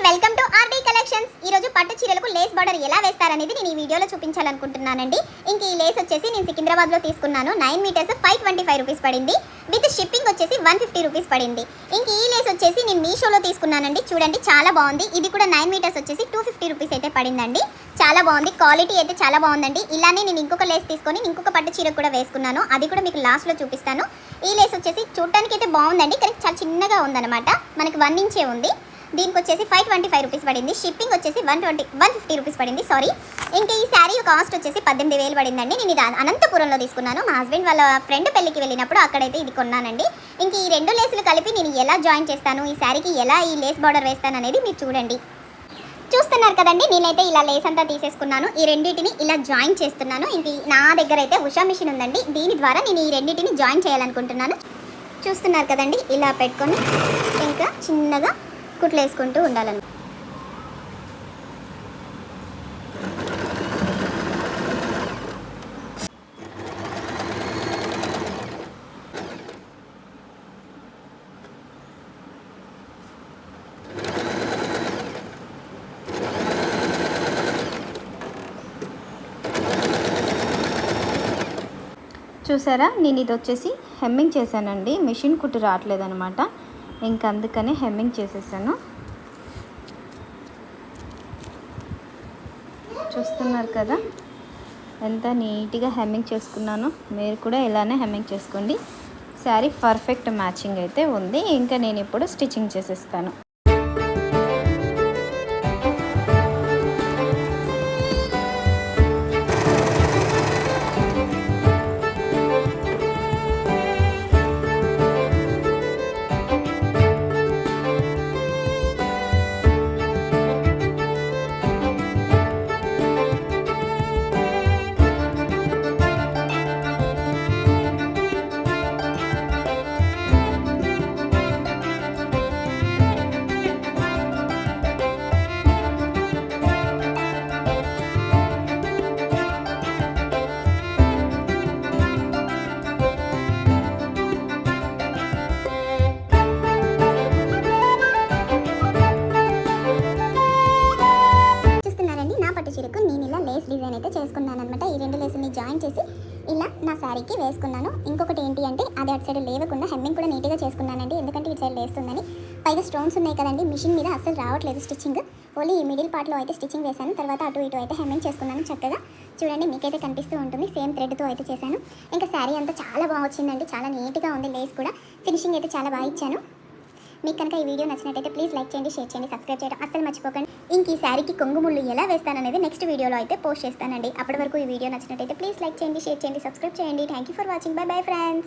Welcome to RD collections. ఈ రోజు పట్టు చీరలకు లేస్ బార్డర్ ఎలా వేస్తారనేది నేను ఈ వీడియోలో చూపించాలనుకుంటున్నానండి. ఇంక ఈ లేస్ వచ్చేసి నేను సికింద్రాబాద్ లో తీసుకున్నాను. 9 మీటర్స్ 525 రూపీస్ పడింది. విత్ షిప్పింగ్ వచ్చేసి 150 రూపీస్ పడింది. ఇంక ఈ లేస్ వచ్చేసి నేను మీషోలో తీసుకున్నానండి. చూడండి చాలా బాగుంది. ఇది కూడా 9 మీటర్స్ వచ్చేసి 250 రూపీస్ అయితే పడిందండి. చాలా బాగుంది, క్వాలిటీ అయితే చాలా బాగుందండి. ఇలానే నేను ఇంకొక లేస్ తీసుకొని ఇంకొక పట్టు చీర కూడా వేసుకున్నాను. అది కూడా మీకు లాస్ట్లో చూపిస్తాను. ఈ లేస్ వచ్చేసి చూడటానికి అయితే బాగుందండి, కానీ చాలా చిన్నగా ఉందన్నమాట. మనకి 1 ఇంచే ఉంది. దీనికి వచ్చేసి 525 రూపీస్ పడింది. షిప్పింగ్ వచ్చేసి 150 రూపీస్ పడింది. సారీ. ఇంకా ఈ శారీ కాస్ట్ వచ్చేసి 18,000 పడిందండి. నేను ఇది అనంతపురంలో తీసుకున్నాను. మా హస్బెండ్ వాళ్ళ ఫ్రెండ్ పెళ్ళికి వెళ్ళినప్పుడు అక్కడైతే ఇది కొన్నానండి. ఇంక ఈ 2 లేసులు కలిపి నేను ఎలా జాయిన్ చేస్తాను, ఈ శారీకి ఎలా ఈ లేస్ బార్డర్ వేస్తాను అనేది మీరు చూడండి. చూస్తున్నారు కదండి, నేనైతే ఇలా లేస్ అంతా తీసేసుకున్నాను. ఈ రెండింటిని ఇలా జాయిన్ చేస్తున్నాను. ఇంక నా దగ్గర అయితే ఉషా మిషన్ ఉందండి. దీని ద్వారా నేను ఈ రెండింటిని జాయిన్ చేయాలనుకుంటున్నాను. చూస్తున్నారు కదండి, ఇలా పెట్టుకొని ఇంకా చిన్నగా కుట్లు వేసుకుంటూ ఉండాలని. చూసారా, నేను ఇది వచ్చేసి హెమ్మింగ్ చేశానండి. మిషన్ కుట్టు రావట్లేదనమాట, ఇంక అందుకని హెమ్మింగ్ చేసేసాను. చూస్తున్నారు కదా ఎంత నీట్గా హెమ్మింగ్ చేసుకున్నాను. మీరు కూడా ఇలానే హెమ్మింగ్ చేసుకోండి. శారీ పర్ఫెక్ట్ మ్యాచింగ్ అయితే ఉంది. ఇంకా నేను ఇప్పుడు స్టిచ్చింగ్ చేసేస్తాను. నేను ఇలా లేస్ డిజైన్ అయితే చేసుకున్నాను అనమాట. ఈ 2 లేసుని జాయిన్ చేసి ఇలా నా శారీకి వేసుకున్నాను. ఇంకొకటి ఏంటి అంటే అది అటు సైడ్ లేవకుండా హెమ్మింగ్ కూడా నీట్గా చేసుకున్నానండి. ఎందుకంటే ఇటు సైడ్ లేస్తుందని. పైగా స్టోన్స్ ఉన్నాయి కదండి, మిషన్ మీద అస్సలు రావట్లేదు స్టిచ్చింగ్. ఓన్లీ ఈ మిడిల్ పార్ట్లో అయితే స్టిచ్చింగ్ వేశాను. తర్వాత అటు ఇటు అయితే హెమ్మింగ్ చేసుకున్నాను చక్కగా. చూడండి, మీకైతే కనిపిస్తూ ఉంటుంది. సేమ్ థ్రెడ్తో అయితే చేశాను. ఇంకా శారీ అంతా చాలా బాగా వచ్చిందండి. చాలా నీట్గా ఉంది. లేస్ కూడా ఫినిషింగ్ అయితే చాలా బాగా ఇచ్చాను. మీకు కనుక ఈ వీడియో నచ్చినట్టయితే ప్లీజ్ లైక్ చేయండి, షేర్ చేయండి, సబ్స్క్రైబ్ చేయడం అస్సలు మర్చిపోకండి. ఇంక ఈ శారీకి కొంగు ముళ్ళు ఎలా వేస్తాననేది నెక్స్ట్ వీడియోలో అయితే పోస్ట్ చేస్తానండి. అప్పటి వరకు ఈ వీడియో నచ్చినట్టయితే ప్లీజ్ లైక్ చేయండి, షేర్ చేయండి, సబ్స్క్రైబ్ చేయండి. Thank you for watching. By bye friends.